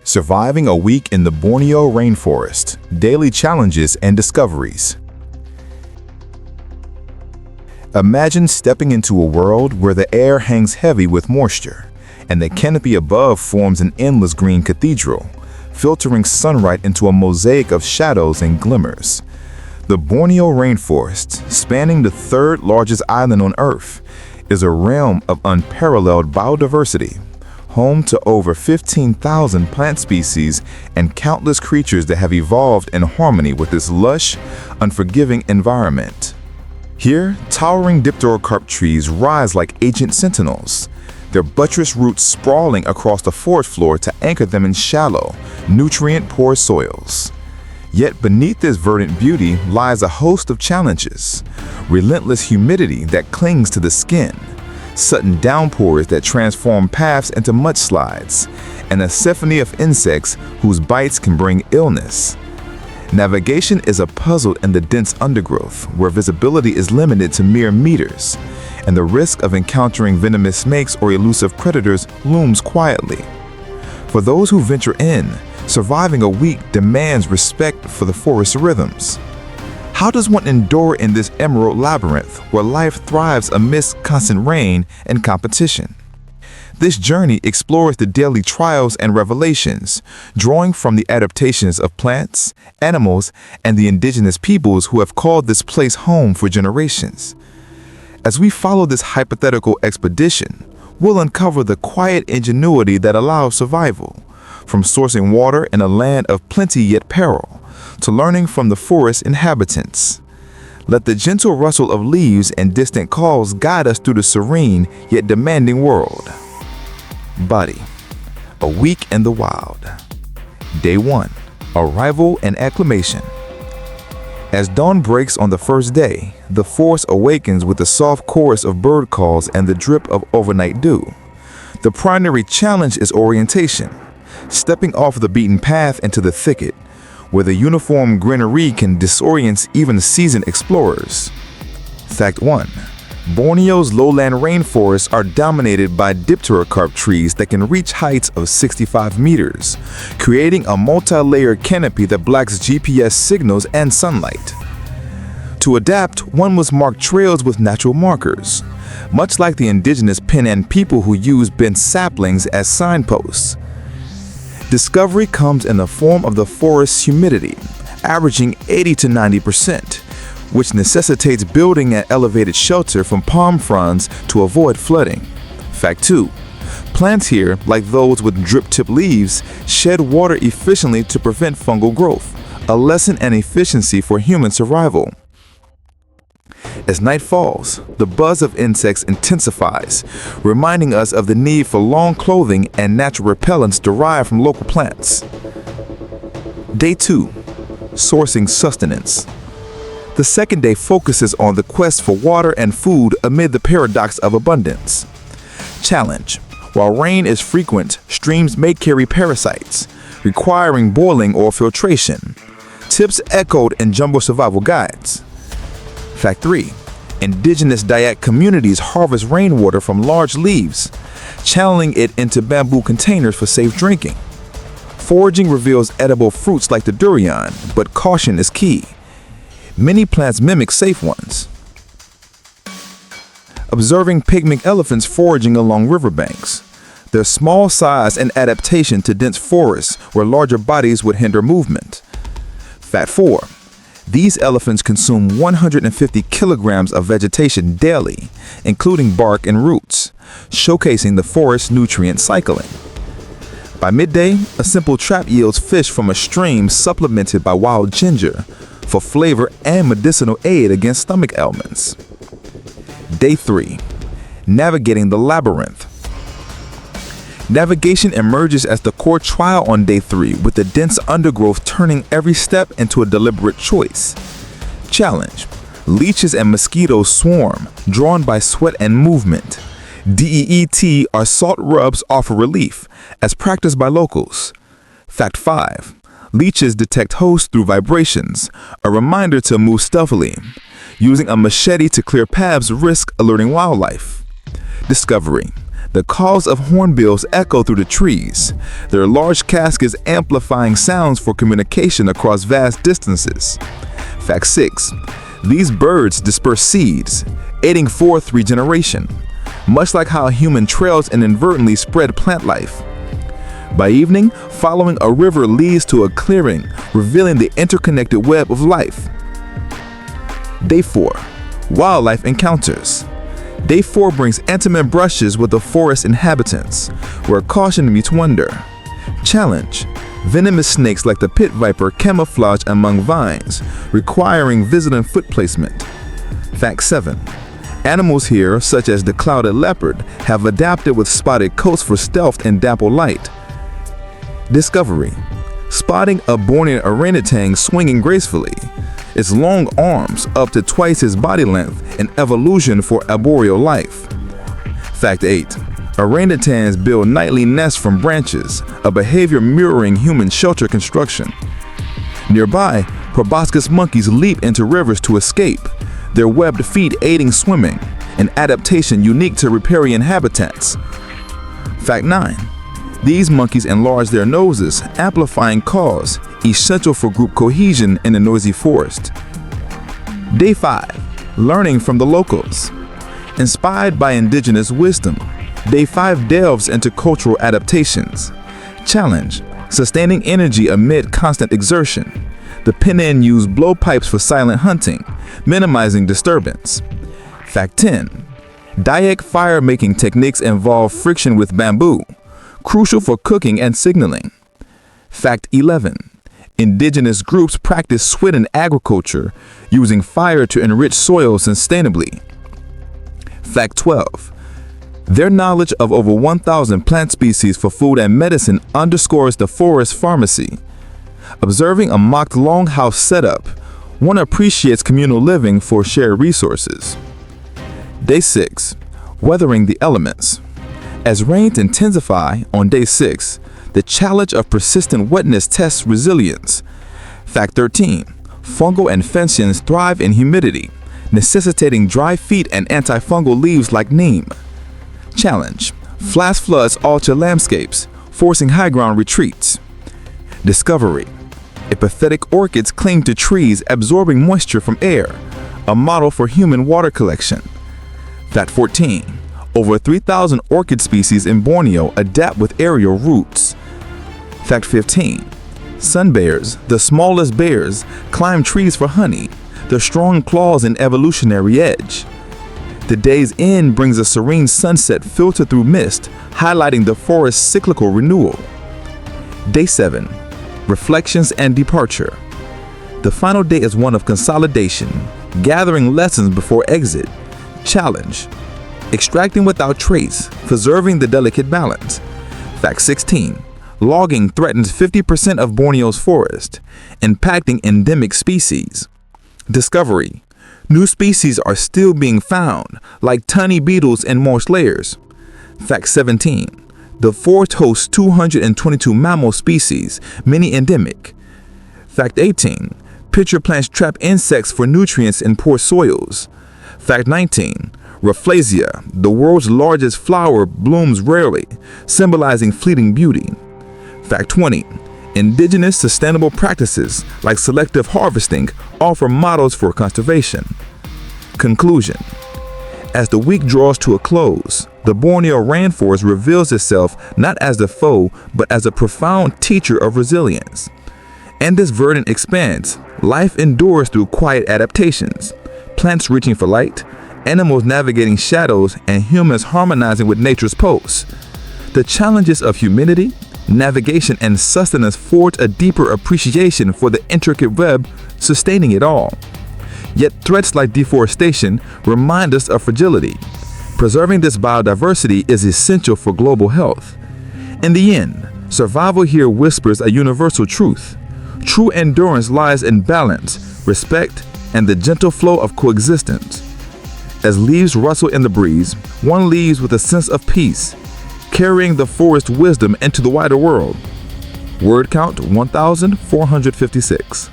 Surviving a week in the Borneo Rainforest, daily challenges and discoveries. Imagine stepping into a world where the air hangs heavy with moisture, and the canopy above forms an endless green cathedral, filtering sunlight into a mosaic of shadows and glimmers. The Borneo Rainforest, spanning the third largest island on Earth, is a realm of unparalleled biodiversity, home to over 15,000 plant species and countless creatures that have evolved in harmony with this lush, unforgiving environment. Here, towering dipterocarp trees rise like ancient sentinels, their buttress roots sprawling across the forest floor to anchor them in shallow, nutrient-poor soils. Yet beneath this verdant beauty lies a host of challenges: relentless humidity that clings to the skin, sudden downpours that transform paths into mudslides, and a symphony of insects whose bites can bring illness. Navigation is a puzzle in the dense undergrowth, where visibility is limited to mere meters, and the risk of encountering venomous snakes or elusive predators looms quietly. For those who venture in, surviving a week demands respect for the forest's rhythms. How does one endure in this emerald labyrinth where life thrives amidst constant rain and competition? This journey explores the daily trials and revelations, drawing from the adaptations of plants, animals, and the indigenous peoples who have called this place home for generations. As we follow this hypothetical expedition, we'll uncover the quiet ingenuity that allows survival, from sourcing water in a land of plenty yet peril, to learning from the forest inhabitants. Let the gentle rustle of leaves and distant calls guide us through the serene yet demanding world. Body. A week in the wild. Day 1. Arrival and acclimation. As dawn breaks on the first day, the forest awakens with the soft chorus of bird calls and the drip of overnight dew. The primary challenge is orientation, stepping off the beaten path into the thicket, where the uniform greenery can disorient even seasoned explorers. Fact 1. Borneo's lowland rainforests are dominated by dipterocarp trees that can reach heights of 65 meters, creating a multi-layered canopy that blocks GPS signals and sunlight. To adapt, one must mark trails with natural markers, much like the indigenous Penan people who use bent saplings as signposts. Discovery comes in the form of the forest's humidity, averaging 80 to 90%, which necessitates building an elevated shelter from palm fronds to avoid flooding. Fact 2. Plants here, like those with drip-tip leaves, shed water efficiently to prevent fungal growth, a lesson in efficiency for human survival. As night falls, the buzz of insects intensifies, reminding us of the need for long clothing and natural repellents derived from local plants. Day 2. Sourcing sustenance. The second day focuses on the quest for water and food amid the paradox of abundance. Challenge. While rain is frequent, streams may carry parasites, requiring boiling or filtration. Tips echoed in jumbo survival guides. Fact 3. Indigenous Dayak communities harvest rainwater from large leaves, channeling it into bamboo containers for safe drinking. Foraging reveals edible fruits like the durian, but caution is key. Many plants mimic safe ones. Observing pygmy elephants foraging along riverbanks. Their small size and adaptation to dense forests where larger bodies would hinder movement. Fact 4. These elephants consume 150 kilograms of vegetation daily, including bark and roots, showcasing the forest's nutrient cycling. By midday, a simple trap yields fish from a stream supplemented by wild ginger for flavor and medicinal aid against stomach ailments. Day 3. Navigating the labyrinth. Navigation emerges as the core trial on day 3, with the dense undergrowth turning every step into a deliberate choice. Challenge. Leeches and mosquitoes swarm, drawn by sweat and movement. DEET or salt rubs offer relief, as practiced by locals. Fact 5. Leeches detect hosts through vibrations, a reminder to move stealthily. Using a machete to clear paths risks alerting wildlife. Discovery. The calls of hornbills echo through the trees, their large caskets amplifying sounds for communication across vast distances. Fact 6. These birds disperse seeds, aiding forest regeneration, much like how human trails inadvertently spread plant life. By evening, following a river leads to a clearing, revealing the interconnected web of life. Day 4. Wildlife encounters. Day 4 brings intimate brushes with the forest inhabitants, where caution meets wonder. Challenge. Venomous snakes like the pit viper camouflage among vines, requiring vigilant foot placement. Fact 7. Animals here, such as the clouded leopard, have adapted with spotted coats for stealth and dapple light. Discovery. Spotting a Borneo orangutan swinging gracefully, its long arms up to twice his body length, an evolution for arboreal life. Fact 8. Orangutans build nightly nests from branches, a behavior mirroring human shelter construction. Nearby, proboscis monkeys leap into rivers to escape, their webbed feet aiding swimming, an adaptation unique to riparian habitats. Fact 9. These monkeys enlarge their noses, amplifying calls, essential for group cohesion in a noisy forest. Day 5. Learning from the locals. Inspired by indigenous wisdom, Day 5 delves into cultural adaptations. Challenge. Sustaining energy amid constant exertion. The Penan use blowpipes for silent hunting, minimizing disturbance. Fact 10. Dayak fire-making techniques involve friction with bamboo, crucial for cooking and signaling. Fact 11. Indigenous groups practice swidden agriculture, using fire to enrich soil sustainably. Fact 12. Their knowledge of over 1,000 plant species for food and medicine underscores the forest pharmacy. Observing a mocked longhouse setup, one appreciates communal living for shared resources. Day 6. Weathering the elements. As rains intensify on Day 6, the challenge of persistent wetness tests resilience. Fact 13. Fungal and fences thrive in humidity, necessitating dry feet and antifungal leaves like neem. Challenge. Flash floods alter landscapes, forcing high ground retreats. Discovery. Apathetic orchids cling to trees, absorbing moisture from air, a model for human water collection. Fact 14. Over 3,000 orchid species in Borneo adapt with aerial roots. Fact 15. Sun bears, the smallest bears, climb trees for honey, their strong claws an evolutionary edge. The day's end brings a serene sunset filtered through mist, highlighting the forest's cyclical renewal. Day 7. Reflections and departure. The final day is one of consolidation, gathering lessons before exit. Challenge. Extracting without trace, preserving the delicate balance. Fact 16. Logging threatens 50% of Borneo's forest, impacting endemic species. Discovery. New species are still being found, like tiny beetles in marsh layers. Fact 17. The forest hosts 222 mammal species, many endemic. Fact 18. Pitcher plants trap insects for nutrients in poor soils. Fact 19. Rafflesia, the world's largest flower, blooms rarely, symbolizing fleeting beauty. Fact 20. Indigenous sustainable practices, like selective harvesting, offer models for conservation. Conclusion. As the week draws to a close, the Borneo Rainforest reveals itself not as the foe, but as a profound teacher of resilience. And this verdant expands, life endures through quiet adaptations, plants reaching for light, animals navigating shadows, and humans harmonizing with nature's pulse. The challenges of humidity, navigation, and sustenance forge a deeper appreciation for the intricate web sustaining it all. Yet threats like deforestation remind us of fragility. Preserving this biodiversity is essential for global health. In the end, survival here whispers a universal truth. True endurance lies in balance, respect, and the gentle flow of coexistence. As leaves rustle in the breeze, one leaves with a sense of peace, carrying the forest wisdom into the wider world. Word count 1,456.